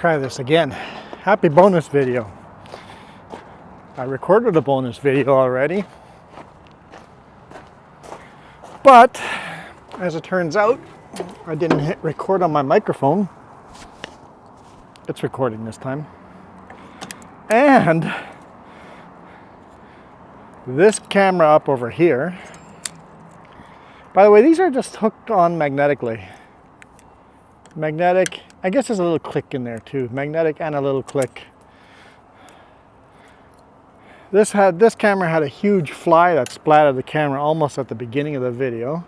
try this again. Happy bonus video. I recorded a bonus video already, but as it turns out, I didn't hit record on my microphone. It's recording this time. And this camera up over here, by the way, these are just hooked on magnetically. Magnetic, I guess there's a little click in there too. Magnetic and a little click. This camera had a huge fly that splattered the camera almost at the beginning of the video.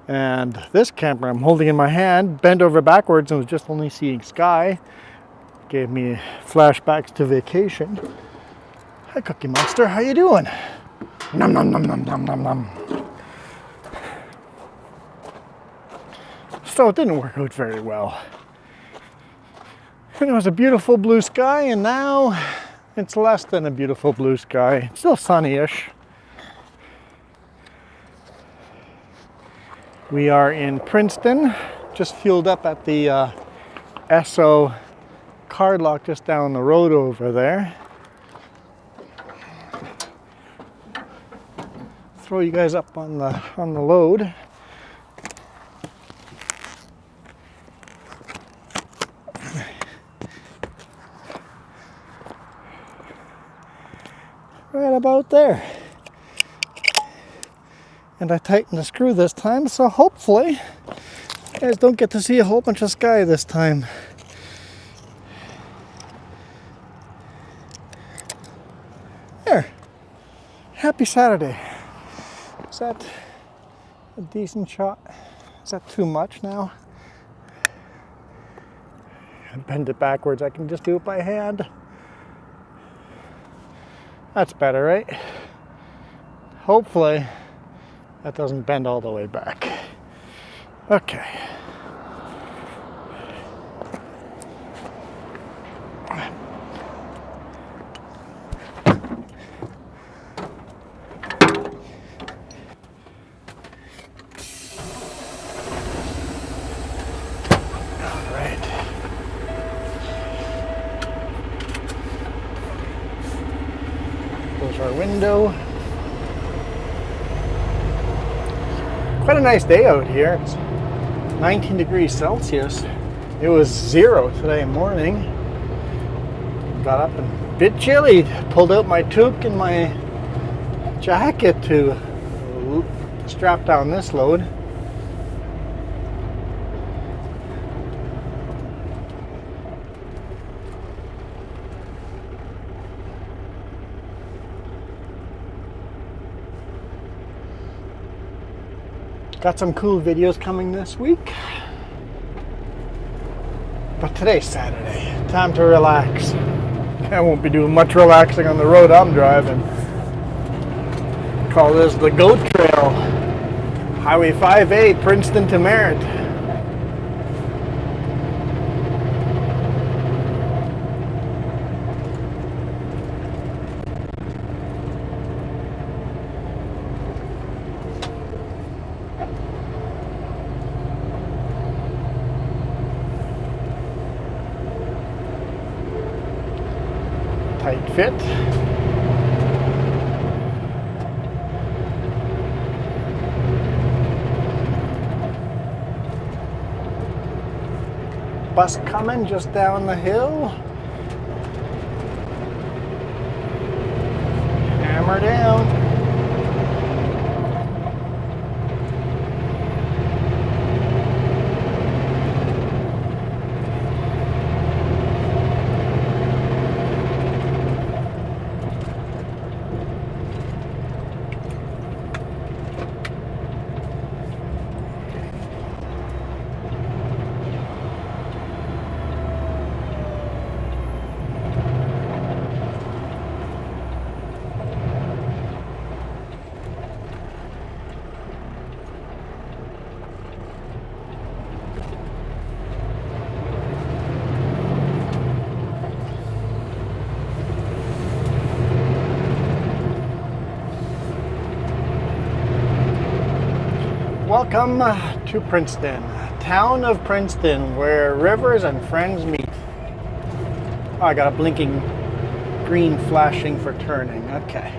And this camera I'm holding in my hand, bent over backwards and was just only seeing sky. Gave me flashbacks to vacation. Hi Cookie Monster, how you doing? Nom nom nom nom nom nom nom. So it didn't work out very well. And it was a beautiful blue sky, and now it's less than a beautiful blue sky. It's still sunny-ish. We are in Princeton, just fueled up at the Esso card lock just down the road over there. Throw you guys up on the load. Right about there. And I tightened the screw this time, so hopefully you guys don't get to see a whole bunch of sky this time. There. Happy Saturday. Is that a decent shot? Is that too much now? I bend it backwards, I can just do it by hand. That's better, right? Hopefully that doesn't bend all the way back. Okay. Our window. Quite a nice day out here. It's 19 degrees Celsius. It was 0 today morning. Got up and a bit chilly. Pulled out my toque and my jacket to strap down this load. Got some cool videos coming this week. But today's Saturday. Time to relax. I won't be doing much relaxing on the road I'm driving. Call this the Goat Trail. Highway 5A, Princeton to Merritt. Tight fit. Bus coming just down the hill. Hammer down. Welcome to Princeton, town of Princeton, where rivers and friends meet. Oh, I got a blinking green flashing for turning. Okay.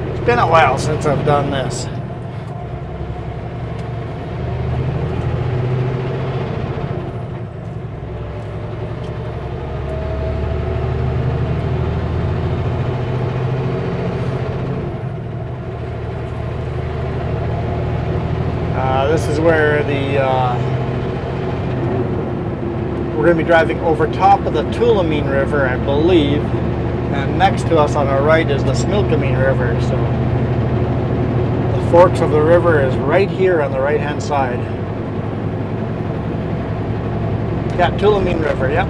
It's been a while since I've done this. This is where we're going to be driving over top of the Tulameen River, I believe, and next to us on our right is the Smilkameen River. So the forks of the river is right here on the right hand side. Yeah, Tulameen River, yep.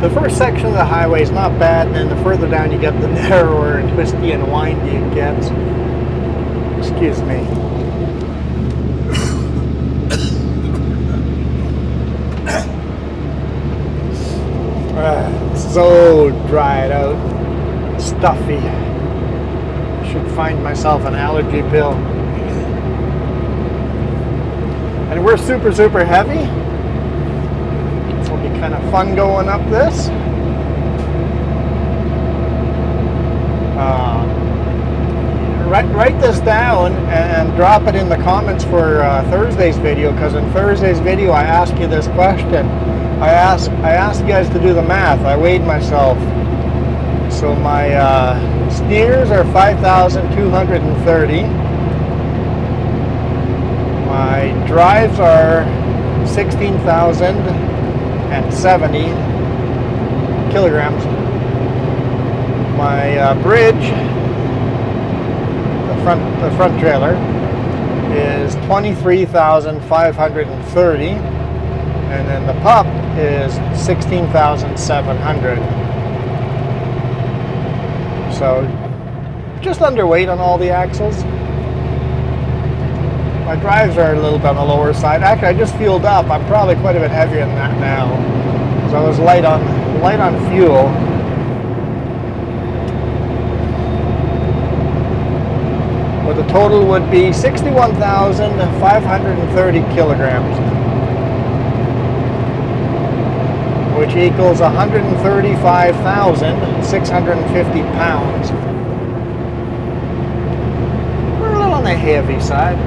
The first section of the highway is not bad, and then the further down you get, the narrower and twisty and windy it gets. Excuse me. So dried out, stuffy. Should find myself an allergy pill. And we're super heavy. It'll be kind of fun going up this. Write this down and drop it in the comments for Thursday's video, because in Thursday's video I asked you this question. I asked you guys to do the math. I weighed myself. So my steers are 5,230. My drives are 16,070 kilograms. My bridge, the front trailer, is 23,530, and then the pup is 16,700. So just underweight on all the axles. My drives are a little bit on the lower side. Actually, I just fueled up. I'm probably quite a bit heavier than that now, because I was light on fuel. But the total would be 61,530 kilograms, which equals 135,650 pounds. We're a little on the heavy side.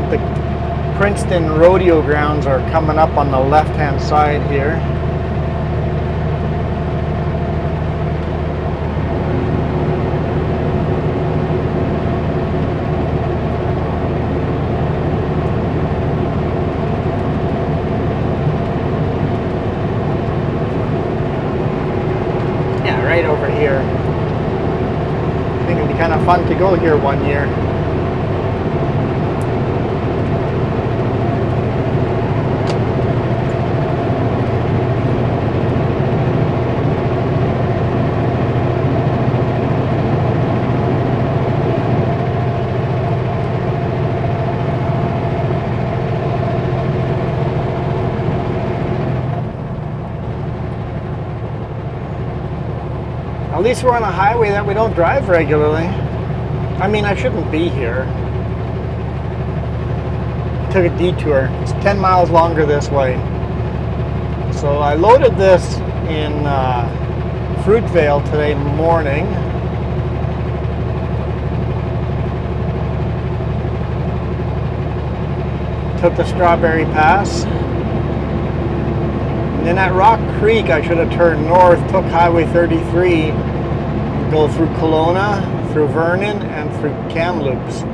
The Princeton rodeo grounds are coming up on the left-hand side here. Yeah, right over here. I think it'd be kind of fun to go here one year. At least we're on a highway that we don't drive regularly. I mean, I shouldn't be here. Took a detour. It's 10 miles longer this way. So I loaded this in Fruitvale today morning. took the Strawberry Pass. And then at Rock Creek, I should have turned north, took Highway 33, go through Kelowna, through Vernon, and through Kamloops.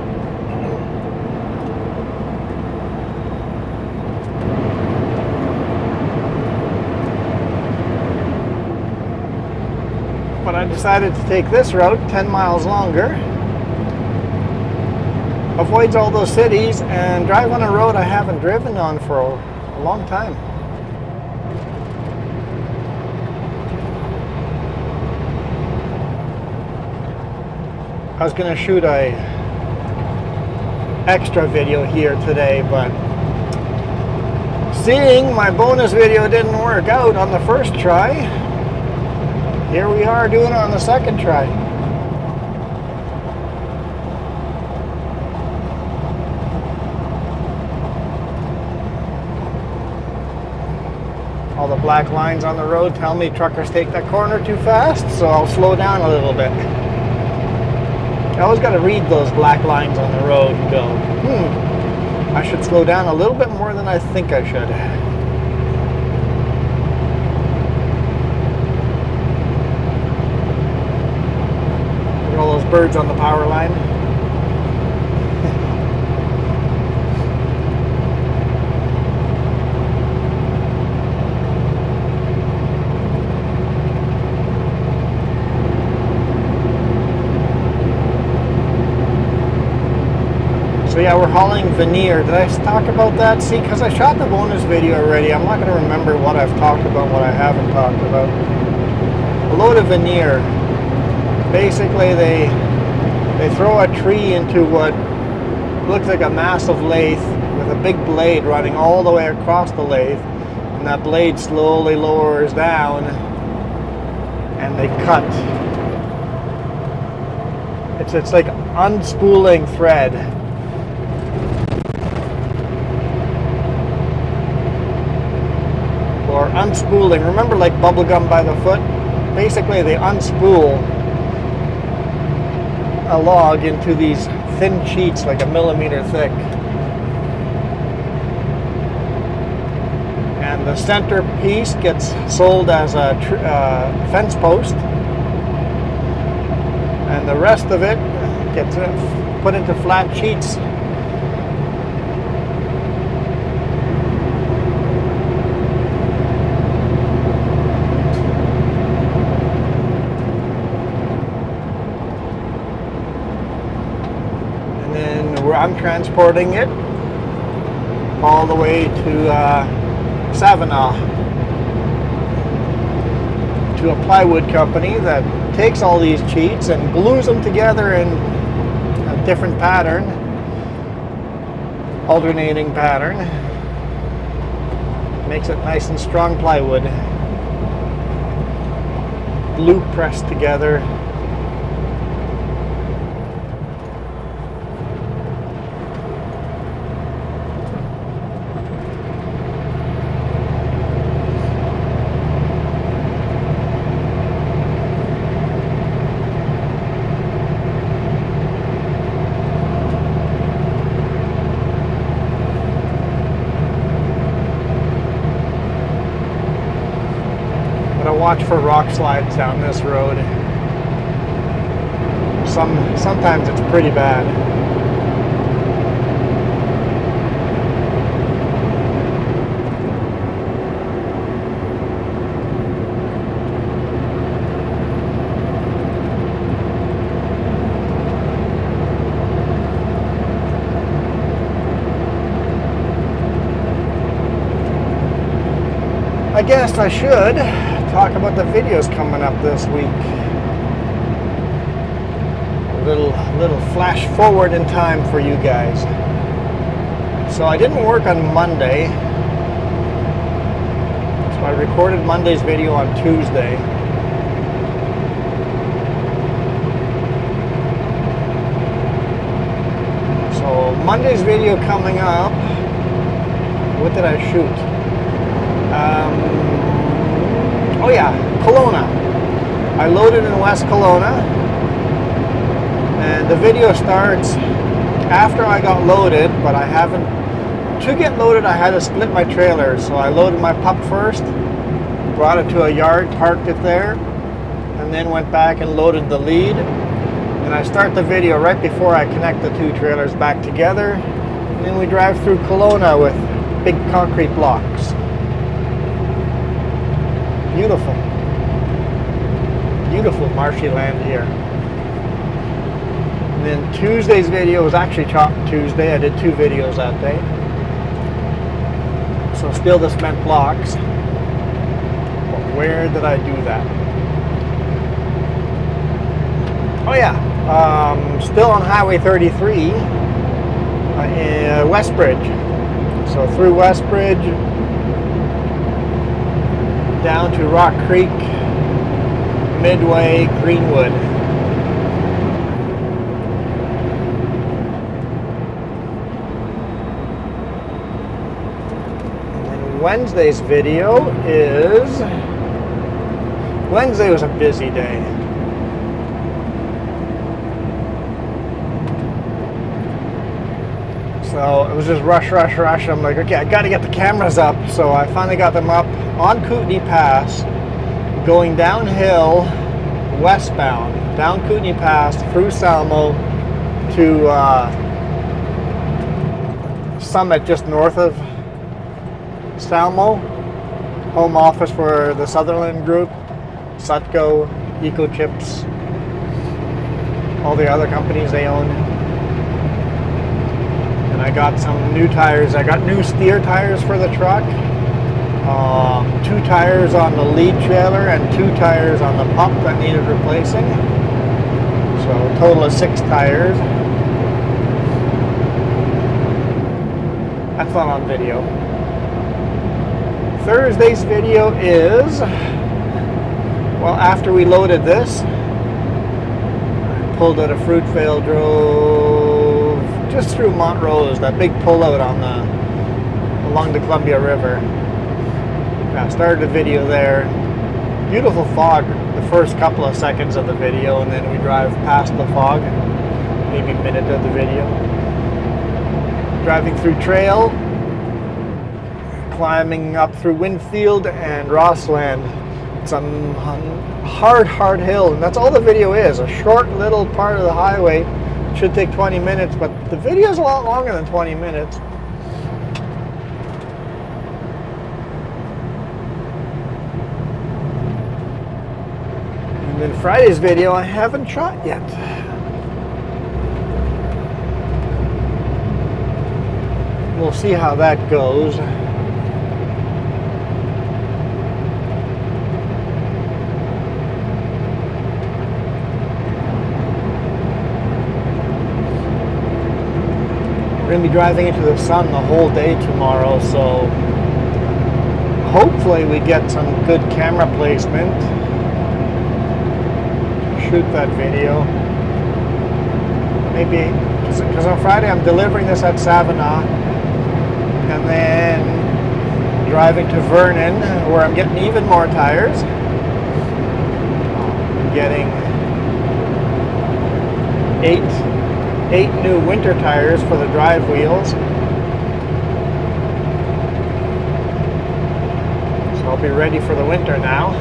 But I decided to take this route, 10 miles longer. Avoids all those cities and drive on a road I haven't driven on for a long time. I was going to shoot a extra video here today, but seeing my bonus video didn't work out on the first try, here we are doing it on the second try. All the black lines on the road tell me truckers take that corner too fast, so I'll slow down a little bit. I always got to read those black lines on the road and go, I should slow down a little bit more than I think I should. Look at all those birds on the power line. So yeah, we're hauling veneer. Did I talk about that? See, because I shot the bonus video already, I'm not going to remember what I've talked about and what I haven't talked about. A load of veneer. Basically, they throw a tree into what looks like a massive lathe with a big blade running all the way across the lathe, and that blade slowly lowers down, and they cut. It's like unspooling thread. Or unspooling. Remember, like bubble gum by the foot? Basically, they unspool a log into these thin sheets, like a millimeter thick. And the center piece gets sold as a fence post, and the rest of it gets put into flat sheets. I'm transporting it all the way to Savannah, to a plywood company that takes all these sheets and glues them together in a different pattern, alternating pattern, makes it nice and strong plywood, glue pressed together. Watch for rock slides down this road. Sometimes it's pretty bad. I guess I should talk about the videos coming up this week. A little flash forward in time for you guys. So I didn't work on Monday, so I recorded Monday's video on Tuesday. So Monday's video coming up. What did I shoot? Oh yeah, Kelowna. I loaded in West Kelowna, and the video starts after I got loaded, but I haven't to get loaded, I had to split my trailer. So I loaded my pup first, brought it to a yard, parked it there, and then went back and loaded the lead. And I start the video right before I connect the two trailers back together. And then we drive through Kelowna with big concrete blocks. Beautiful. Beautiful marshy land here. And then Tuesday's video was actually Chop Tuesday. I did 2 videos that day. So still the cement blocks. But where did I do that? Oh yeah, still on Highway 33 in Westbridge. So through Westbridge, down to Rock Creek, Midway, Greenwood. And then Wednesday's video is, Wednesday was a busy day. So it was just rush. I'm like, okay, I got to get the cameras up. So I finally got them up on Kootenay Pass, going downhill, westbound, down Kootenay Pass, through Salmo to Summit, just north of Salmo, home office for the Sutherland Group, Sutco, EcoChips, all the other companies they own. I got some new tires. I got new steer tires for the truck, 2 tires on the lead trailer and 2 tires on the pump that needed replacing. So a total of 6 tires. That's not on video. Thursday's video is, well, after we loaded this, I pulled out a Fruitvale, drove just through Montrose, that big pullout on along the Columbia River. I started the video there. Beautiful fog the first couple of seconds of the video, and then we drive past the fog, maybe a minute of the video. Driving through trail, climbing up through Winfield and Rossland. It's a hard hill, and that's all the video is, a short little part of the highway. Should take 20 minutes, but the video is a lot longer than 20 minutes. And then Friday's video I haven't shot yet. We'll see how that goes. We're going to be driving into the sun the whole day tomorrow, so hopefully we get some good camera placement to shoot that video. Maybe, because on Friday I'm delivering this at Savannah, and then driving to Vernon where I'm getting even more tires. I'm getting 8 new winter tires for the drive wheels. So I'll be ready for the winter now.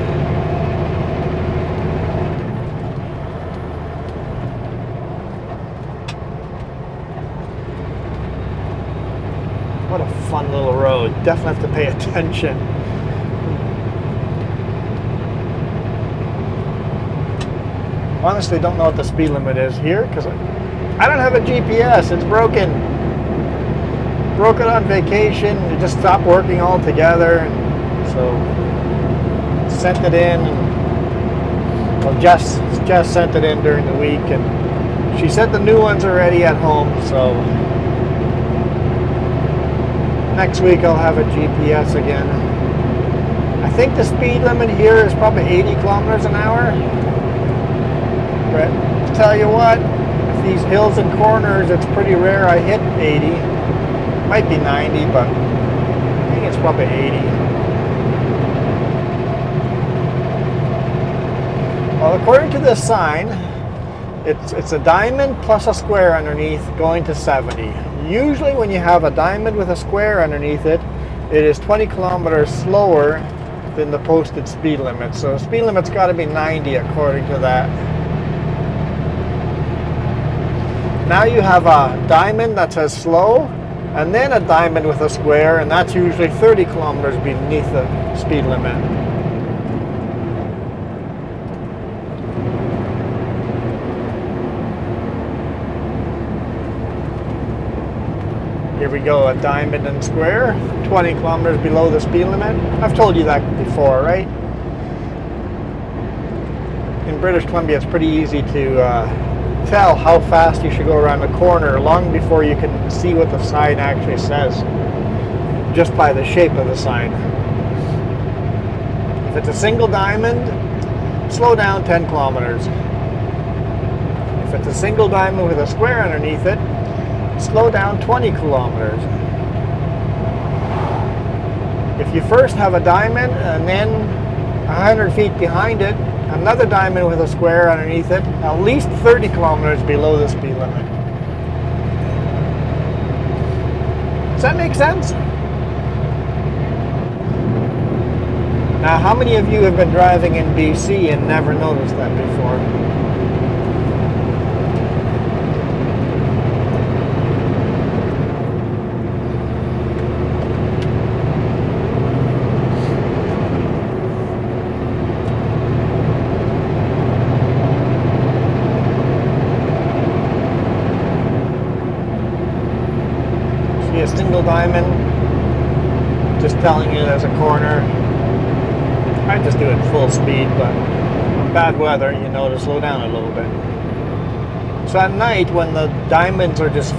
What a fun little road. Definitely have to pay attention. Honestly, don't know what the speed limit is here because I don't have a GPS. It's broken. Broke it on vacation. It just stopped working altogether. And so sent it in. Well, Jess sent it in during the week, and she said the new ones are ready at home. So next week I'll have a GPS again. I think the speed limit here is probably 80 kilometers an hour. But to tell you what, these hills and corners, it's pretty rare I hit 80. Might be 90, but I think it's probably 80. Well, according to this sign, it's a diamond plus a square underneath going to 70. Usually when you have a diamond with a square underneath it, it is 20 kilometers slower than the posted speed limit. So the speed limit's got to be 90 according to that. Now you have a diamond that says slow, and then a diamond with a square, and that's usually 30 kilometers beneath the speed limit. Here we go, a diamond and square, 20 kilometers below the speed limit. I've told you that before, right? In British Columbia, it's pretty easy to tell how fast you should go around a corner long before you can see what the sign actually says, just by the shape of the sign. If it's a single diamond, slow down 10 kilometers. If it's a single diamond with a square underneath it, slow down 20 kilometers. If you first have a diamond and then 100 feet behind it, another diamond with a square underneath it, at least 30 kilometers below the speed limit. Does that make sense? Now, how many of you have been driving in BC and never noticed that before? A single diamond, just telling you there's a corner. I just do it full speed, but in bad weather, you know, to slow down a little bit. So at night, when the diamonds are just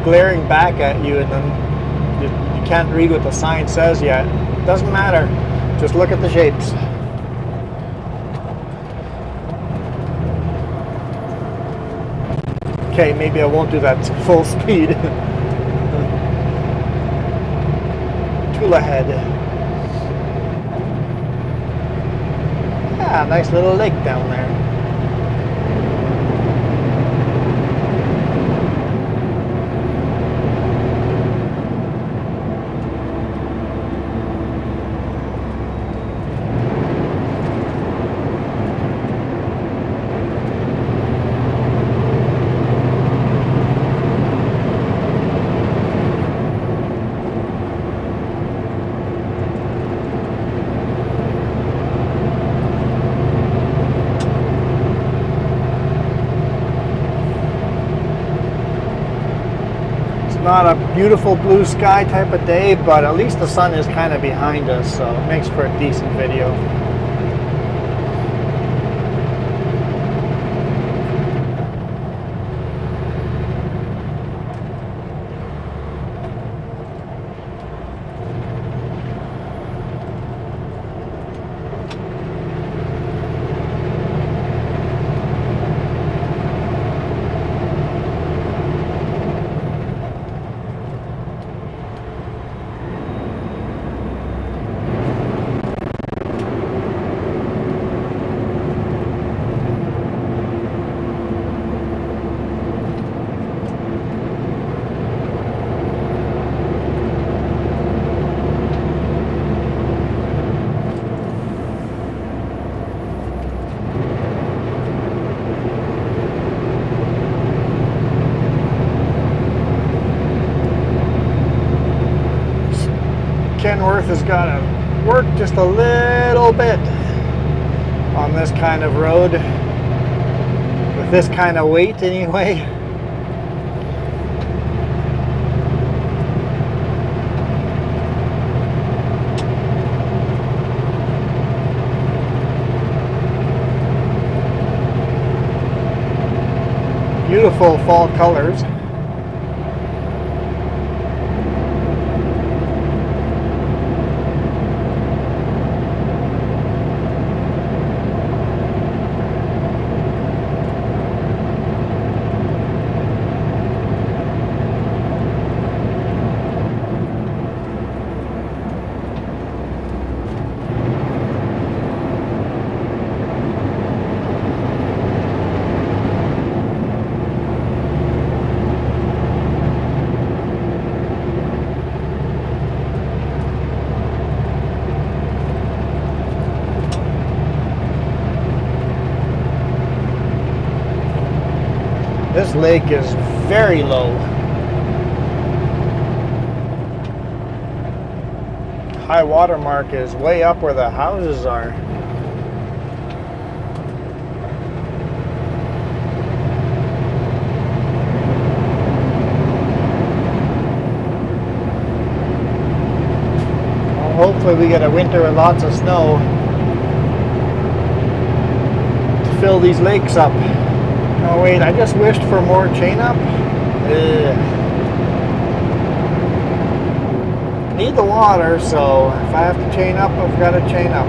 glaring back at you and then you can't read what the sign says yet, it doesn't matter. Just look at the shapes. Okay, maybe I won't do that full speed. Ahead. Yeah, nice little lake down there. Not a beautiful blue sky type of day, but at least the sun is kind of behind us, so it makes for a decent video. Kenworth has got to work just a little bit on this kind of road, with this kind of weight anyway. Beautiful fall colors. This lake is very low. High water mark is way up where the houses are. Well, hopefully we get a winter with lots of snow to fill these lakes up. Oh wait, I just wished for more chain up. Need the water, so if I have to chain up, I've got to chain up.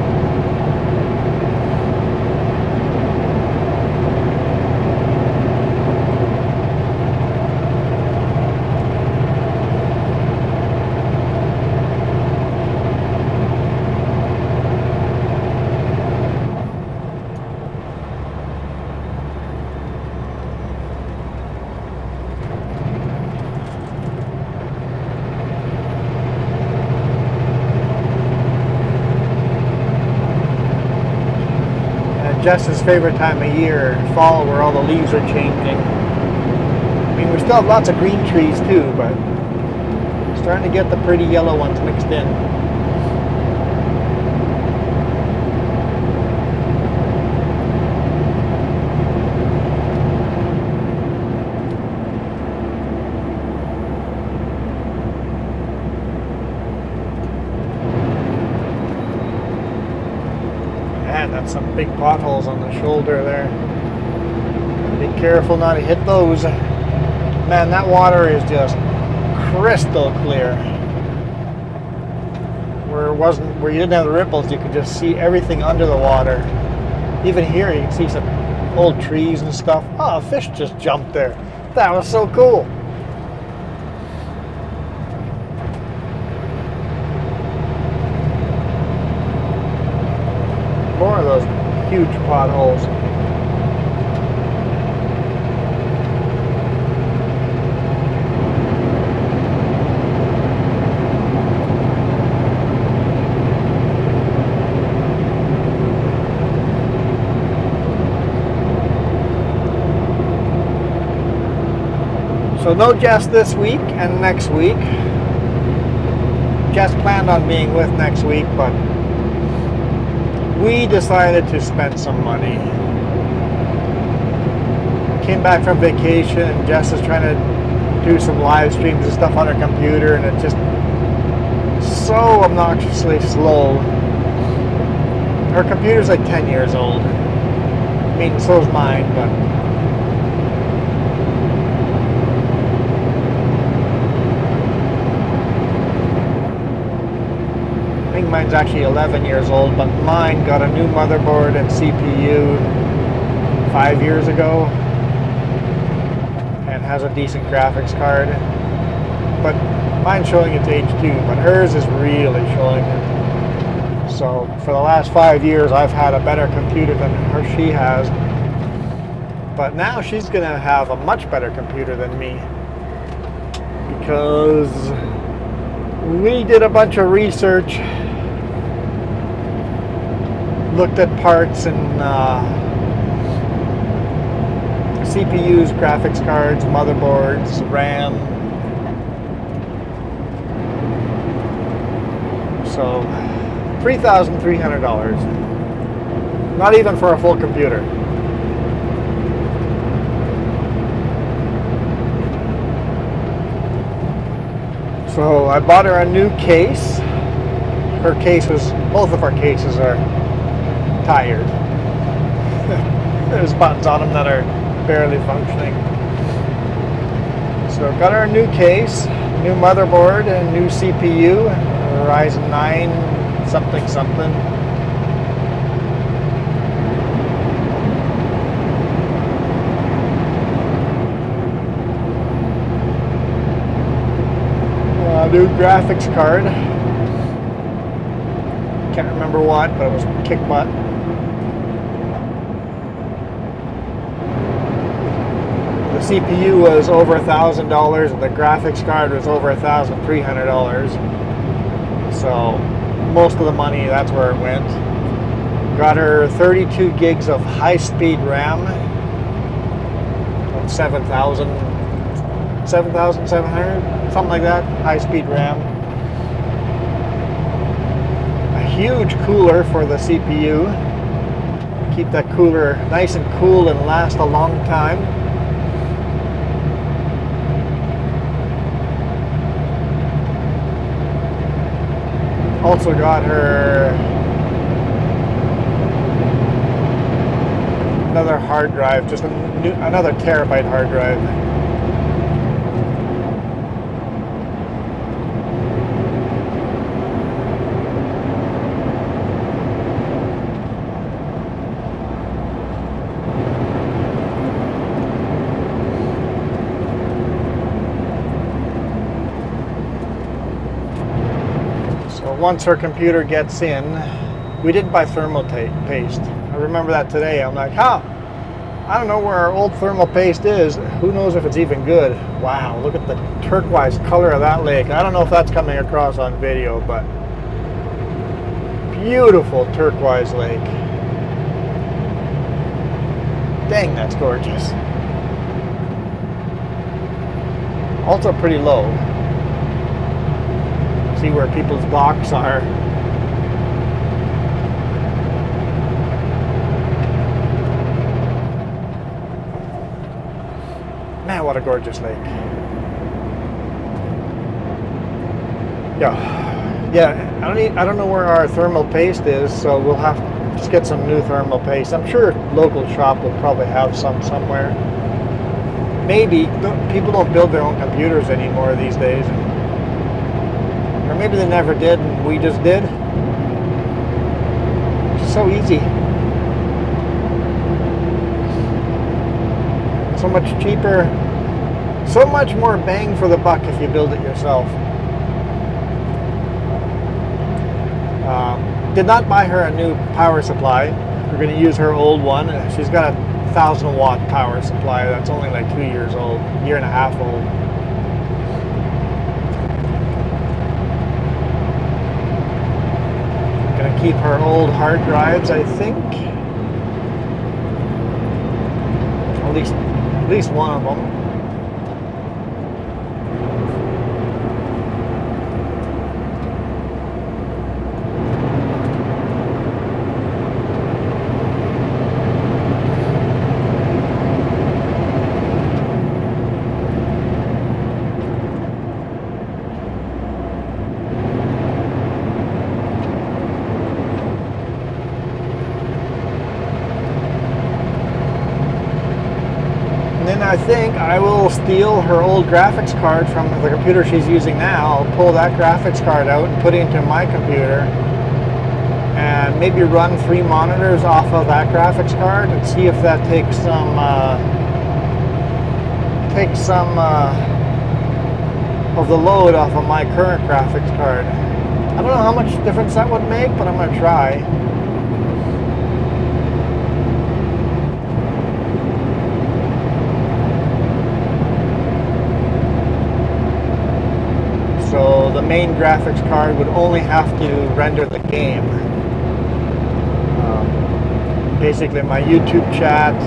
Jess's favorite time of year, fall, where all the leaves are changing. I mean, we still have lots of green trees too, but it's starting to get the pretty yellow ones mixed in. That's some big potholes on the shoulder there. Be careful not to hit those. Man, that water is just crystal clear. Where you didn't have the ripples, you could just see everything under the water. Even here, you can see some old trees and stuff. Oh, a fish just jumped there. That was so cool. More of those huge potholes. So no Jess this week and next week. Jess planned on being with next week, but we decided to spend some money. Came back from vacation and Jess is trying to do some live streams and stuff on her computer, and it's just so obnoxiously slow. Her computer's like 10 years old. I mean, so's mine, but I think mine's actually 11 years old, but mine got a new motherboard and CPU 5 years ago and has a decent graphics card. But mine's showing its age too, but hers is really showing it. So for the last 5 years, I've had a better computer than she has. But now she's going to have a much better computer than me, because we did a bunch of research, looked at parts and CPUs, graphics cards, motherboards, RAM. So $3,300. Not even for a full computer. So I bought her a new case. Her case was, both of our cases are tired. There's buttons on them that are barely functioning. So got her a new case, new motherboard, and new CPU, Ryzen 9 something something. New graphics card. Can't remember what, but it was kick butt. The CPU was over $1,000 and the graphics card was over $1,300. So most of the money, that's where it went. Got her 32 gigs of high-speed RAM. about 7,700, something like that, high-speed RAM. A huge cooler for the CPU. Keep that cooler nice and cool and last a long time. Also got her another hard drive, just another terabyte hard drive. Once her computer gets in, we did buy thermal paste. I remember that today. I'm like, I don't know where our old thermal paste is. Who knows if it's even good? Wow, look at the turquoise color of that lake. I don't know if that's coming across on video, but beautiful turquoise lake. Dang, that's gorgeous. Also pretty low. See where people's docks are. Man, what a gorgeous lake. Yeah. I don't know where our thermal paste is, so we'll have to just get some new thermal paste. I'm sure local shop will probably have some somewhere. Maybe people don't build their own computers anymore these days. Or maybe they never did and we just did. It's so easy. So much cheaper. So much more bang for the buck if you build it yourself. Did not buy her a new power supply. We're going to use her old one. She's got a 1,000-watt power supply that's only like 2 years old, year and a half old. Keep her old hard drives, I think. At least one of them. I think I will steal her old graphics card from the computer she's using now. I'll pull that graphics card out and put it into my computer and maybe run 3 monitors off of that graphics card and see if that takes some of the load off of my current graphics card. I don't know how much difference that would make, but I'm going to try. So the main graphics card would only have to render the game. Basically my YouTube chat,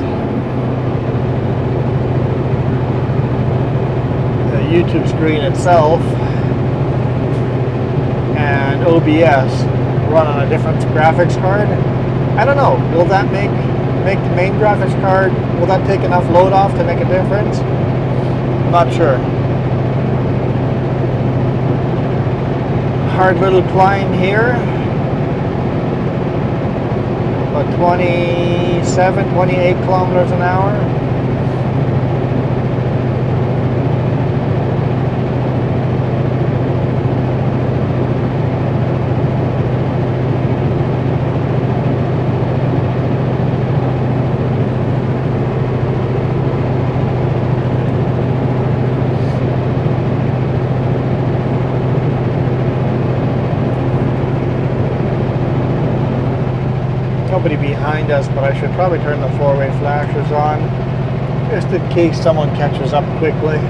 the YouTube screen itself, and OBS run on a different graphics card. I don't know, will that make the main graphics card, will that take enough load off to make a difference? I'm not sure. Hard little climb here, about 27, 28 kilometers an hour. Nobody behind us, but I should probably turn the 4-way flashers on just in case someone catches up quickly.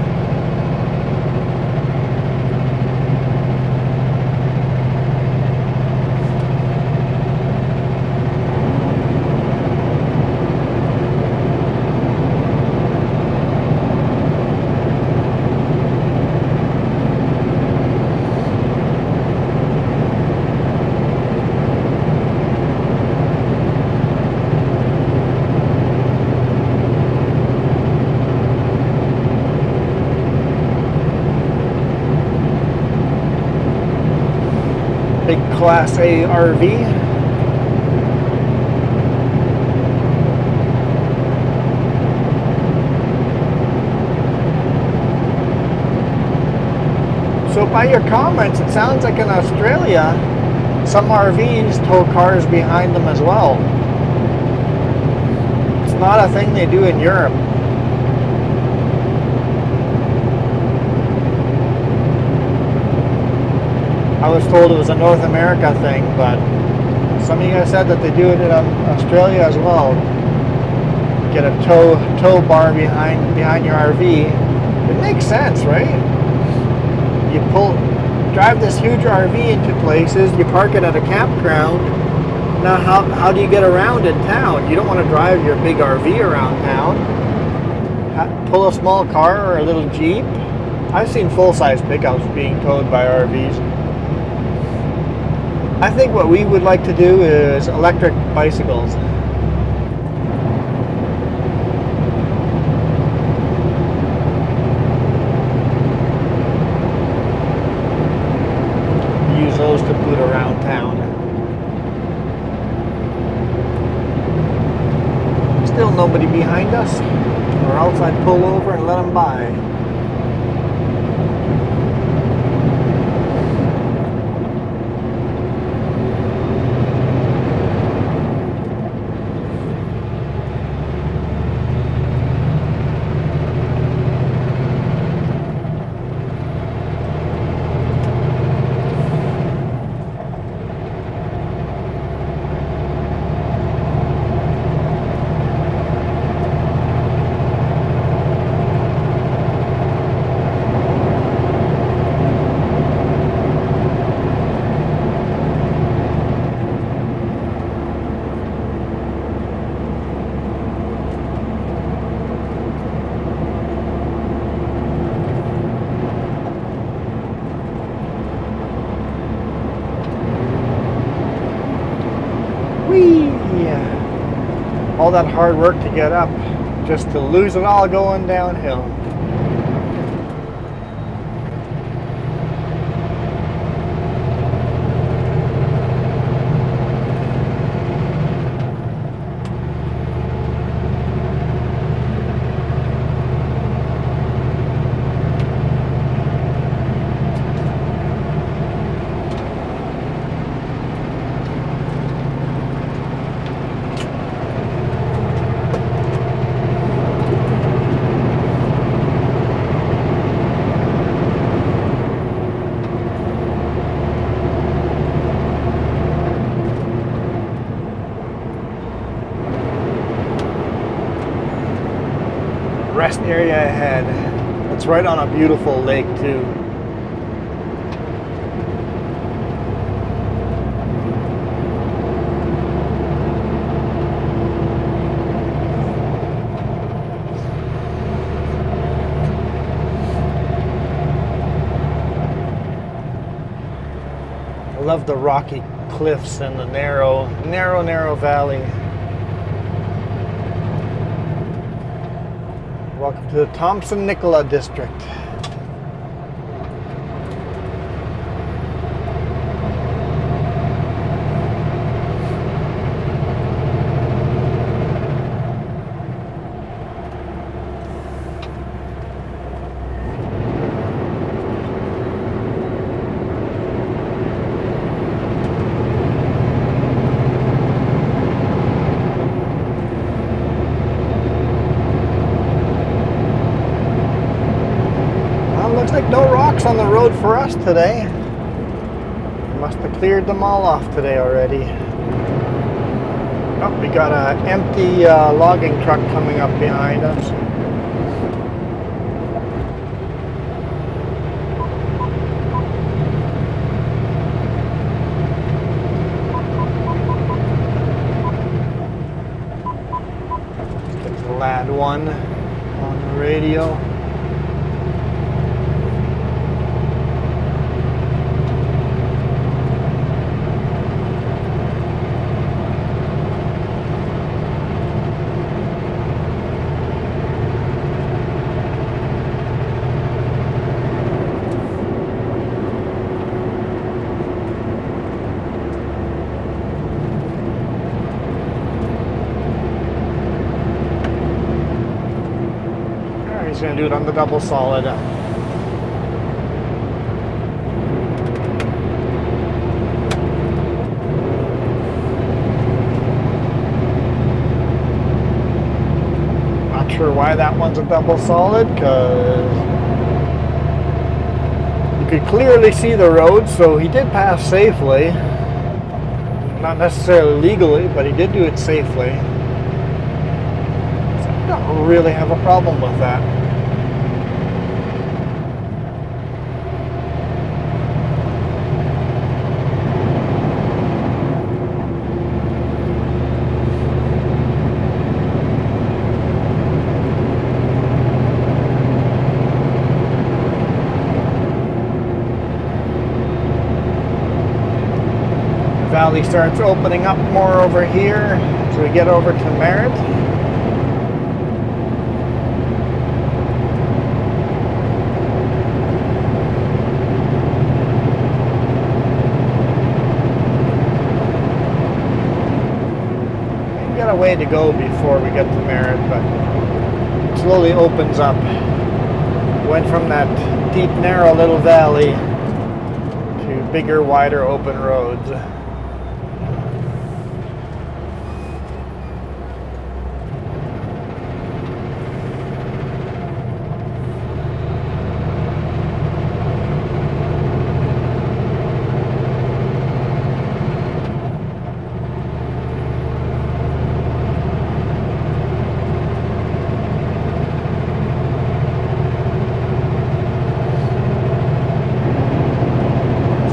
Class A RV. So by your comments, it sounds like in Australia, some RVs tow cars behind them as well. It's not a thing they do in Europe. I was told it was a North America thing, but some of you guys said that they do it in Australia as well. Get a tow bar behind your RV. It makes sense, right? You drive this huge RV into places, you park it at a campground. Now how do you get around in town? You don't want to drive your big RV around town. Pull a small car or a little Jeep. I've seen full-size pickups being towed by RVs. I think what we would like to do is electric bicycles. Use those to boot around town. Still nobody behind us, or else I'd pull over and let them by. All that hard work to get up, just to lose it all going downhill. Rest area ahead. It's right on a beautiful lake too. I love the rocky cliffs and the narrow valley. Welcome to the Thompson-Nicola district. Looks like no rocks on the road for us today. Must have cleared them all off today already. Oh, we got an empty logging truck coming up behind us. Let's get the Lad 1 on the radio. He's going to do it on the double solid. Not sure why that one's a double solid, because you could clearly see the road, so he did pass safely. Not necessarily legally, but he did do it safely. So I don't really have a problem with that. Valley starts opening up more over here as we get over to Merritt. We've got a way to go before we get to Merritt, but it slowly opens up. Went from that deep, narrow little valley to bigger, wider, open roads.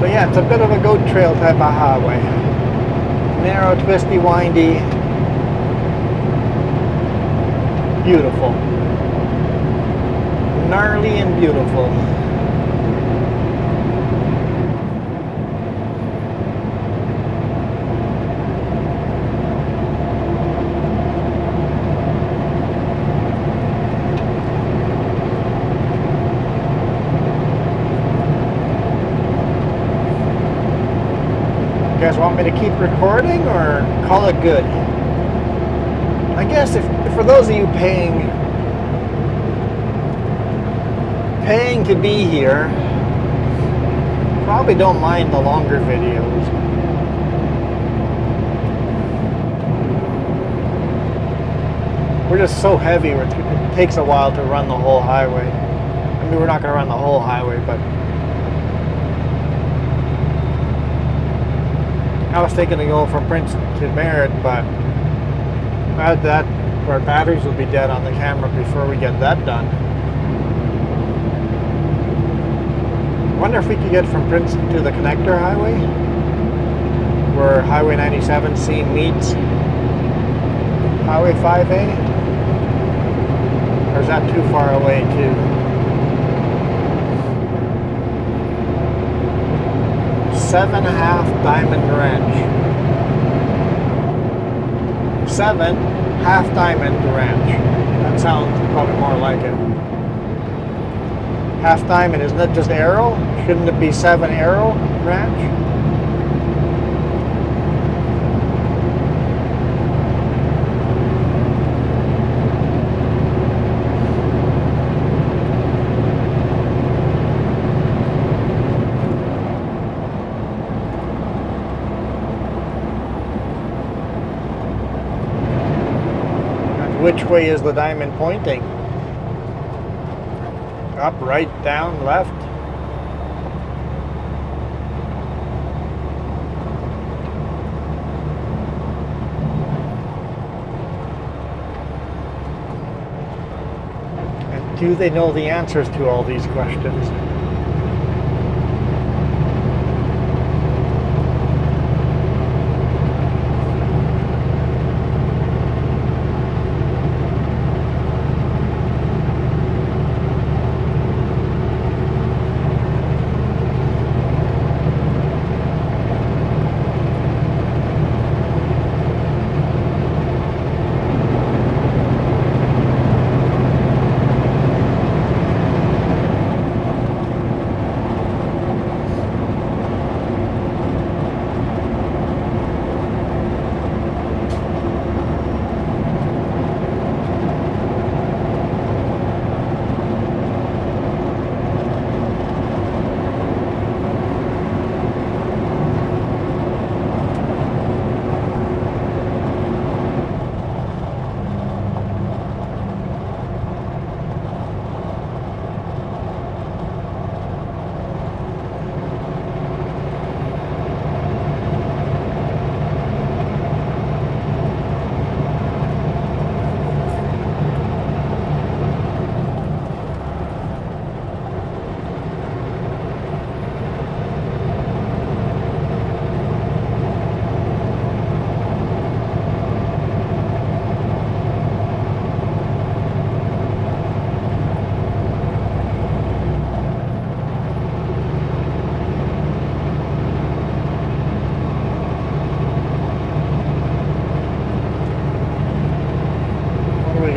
Yeah, it's a bit of a goat trail type of highway. Narrow, twisty, windy. Beautiful. Gnarly and beautiful. You guys want me to keep recording or call it good? I guess if for those of you paying to be here, probably don't mind the longer videos. We're just so heavy, it takes a while to run the whole highway. I mean, we're not going to run the whole highway, but I was thinking to go from Princeton to Merritt, but at that, our batteries will be dead on the camera before we get that done. I wonder if we could get from Princeton to the connector highway, where Highway 97C meets Highway 5A, or is that too far away too? 7.5 Diamond Ranch. 7 Half Diamond Ranch. That sounds probably more like it. Half Diamond, isn't it just Arrow? Shouldn't it be 7 Arrow Ranch? Which way is the diamond pointing? Up, right, down, left? And do they know the answers to all these questions?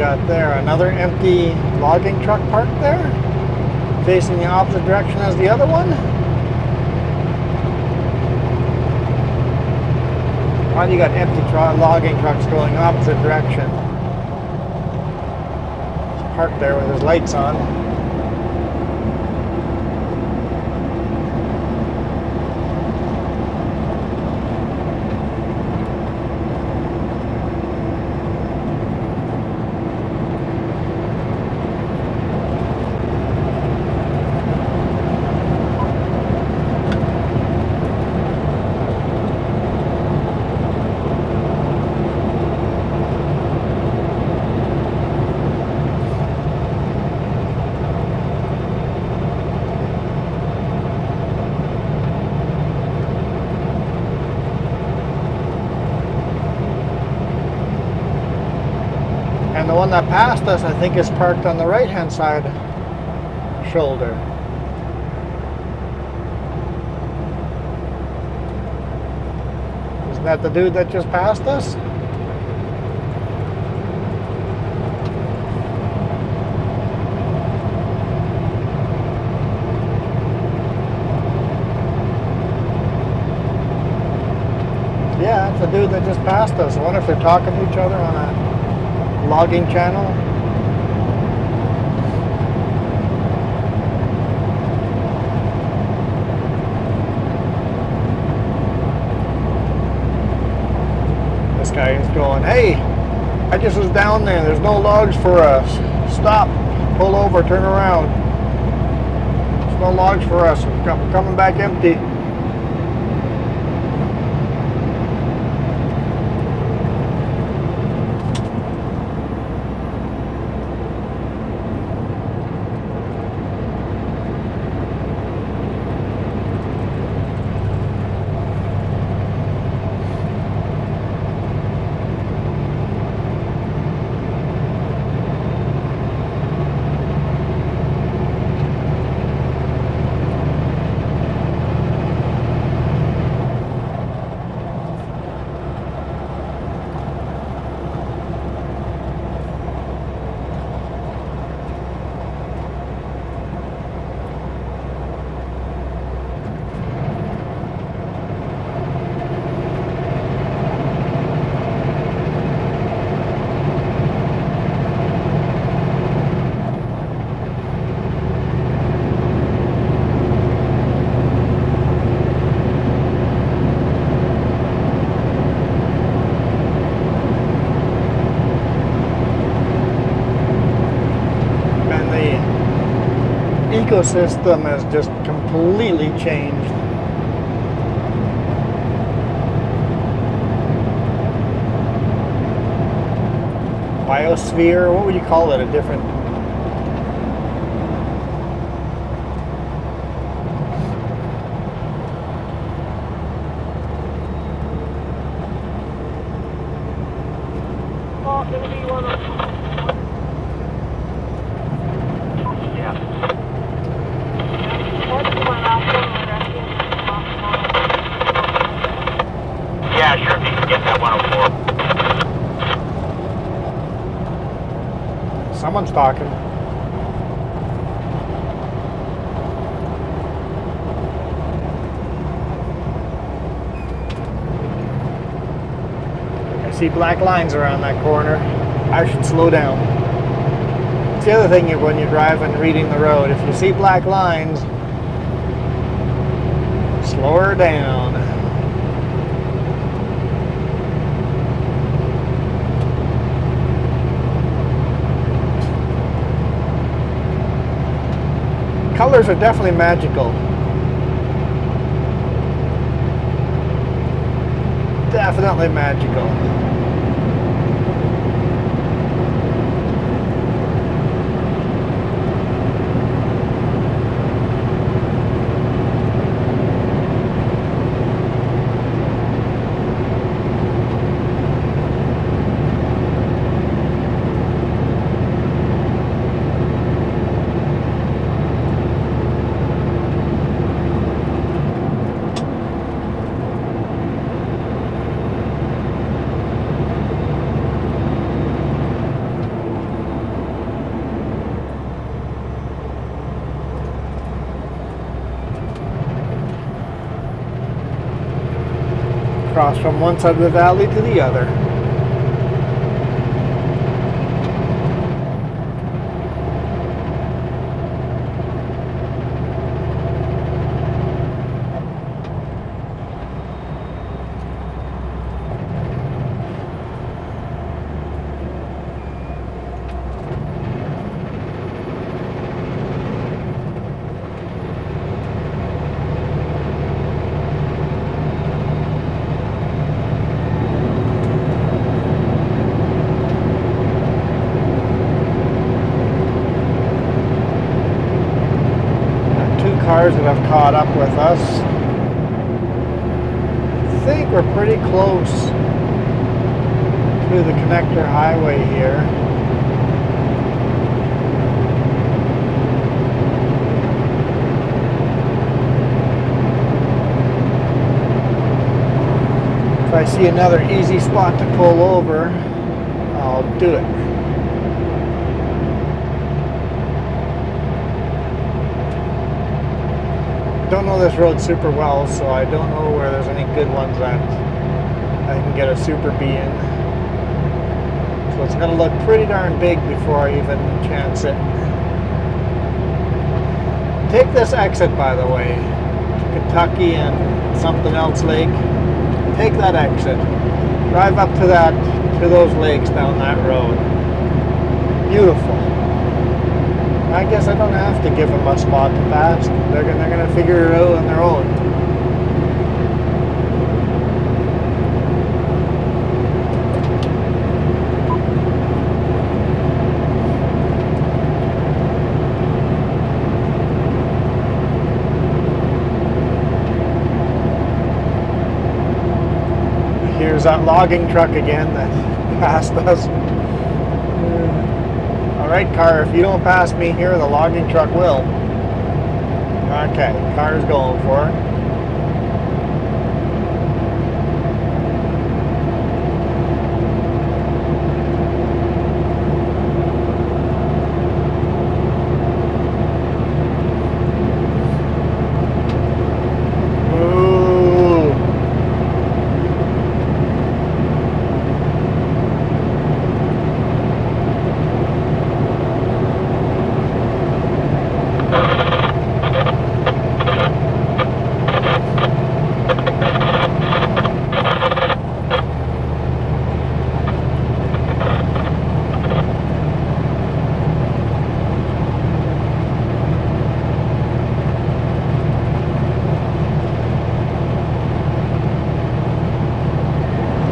got there? Another empty logging truck parked there, facing the opposite direction as the other one. Why do you got empty logging trucks going opposite direction? It's parked there with his lights on. And the one that passed us, I think, is parked on the right-hand side shoulder. Isn't that the dude that just passed us? Yeah, it's the dude that just passed us. I wonder if they're talking to each other on a logging channel. This guy is going, "Hey, I just was down there. There's no logs for us. Stop, pull over, turn around. There's no logs for us. We're coming back empty." Ecosystem has just completely changed. Biosphere, what would you call it? A different... Yeah, sure, if you can get that 104. Someone's talking. I see black lines around that corner. I should slow down. It's the other thing when you're driving, reading the road. If you see black lines, slow her down. Colors are definitely magical. Definitely magical. miles from one side of the valley to the other. Cars that have caught up with us. I think we're pretty close to the connector highway here. If I see another easy spot to pull over, I'll do it. Don't know this road super well, so I don't know where there's any good ones that I can get a Super B in. So it's going to look pretty darn big before I even chance it. Take this exit, by the way, to Kentucky and something else lake. Take that exit. Drive up to those lakes down that road. Beautiful. I guess I don't have to give them a spot to pass. They're gonna figure it out on their own. Here's that logging truck again that passed us. Alright, car, if you don't pass me here, the logging truck will. Okay, car's going for it.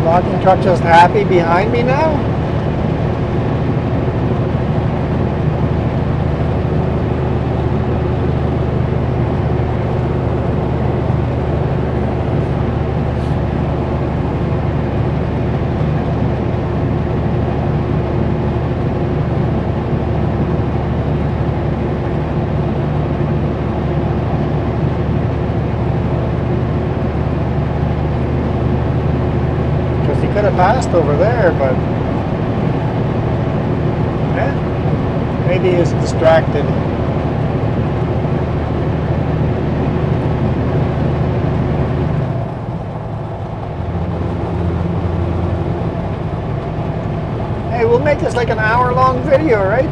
Logging truck just happy behind me now? Could have passed over there, but yeah, maybe he's distracted. Hey, we'll make this like an hour-long video, right?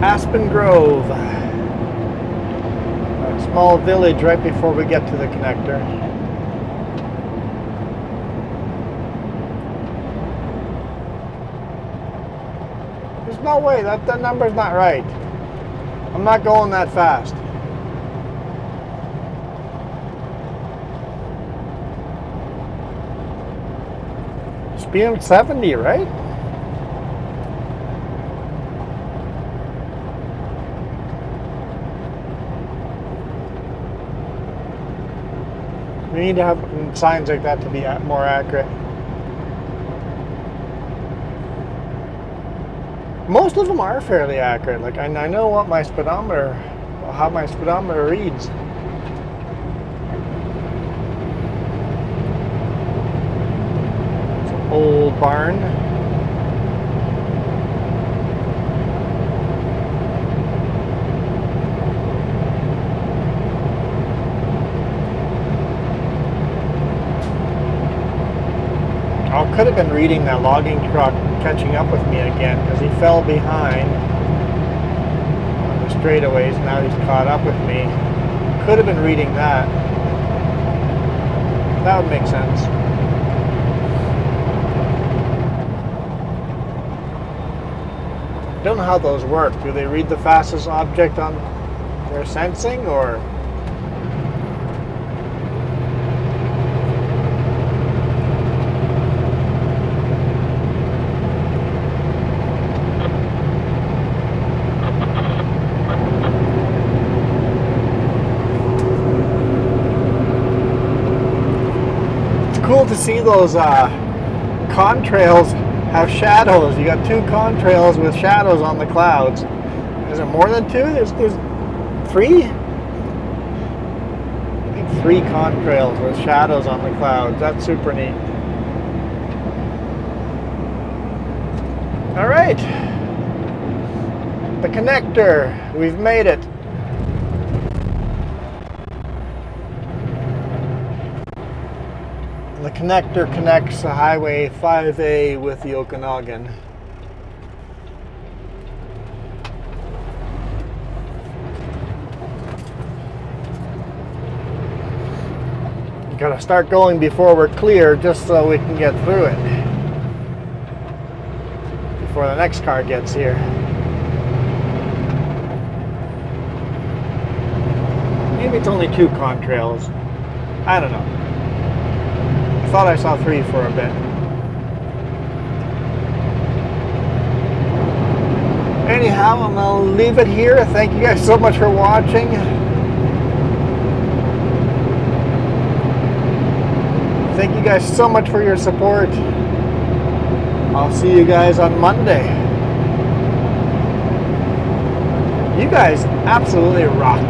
Aspen Grove, a small village right before we get to the connector. There's no way, that number's not right. I'm not going that fast. Speeding 70, right? We need to have signs like that to be more accurate. Most of them are fairly accurate. Like I know what my speedometer, how my speedometer reads. It's an old barn. I could have been reading that logging truck catching up with me again because he fell behind on the straightaways. Now he's caught up with me. Could have been reading that. That would make sense. I don't know how those work. Do they read the fastest object on their sensing, or? Cool to see those contrails have shadows. You got two contrails with shadows on the clouds. Is there more than two? There's three? I think three contrails with shadows on the clouds. That's super neat. All right. The connector. We've made it. The connector connects the Highway 5A with the Okanagan. You gotta start going before we're clear, just so we can get through it before the next car gets here. Maybe it's only two contrails. I don't know. I thought I saw three for a bit. Anyhow, I'm gonna leave it here. Thank you guys so much for watching. Thank you guys so much for your support. I'll see you guys on Monday. You guys absolutely rock.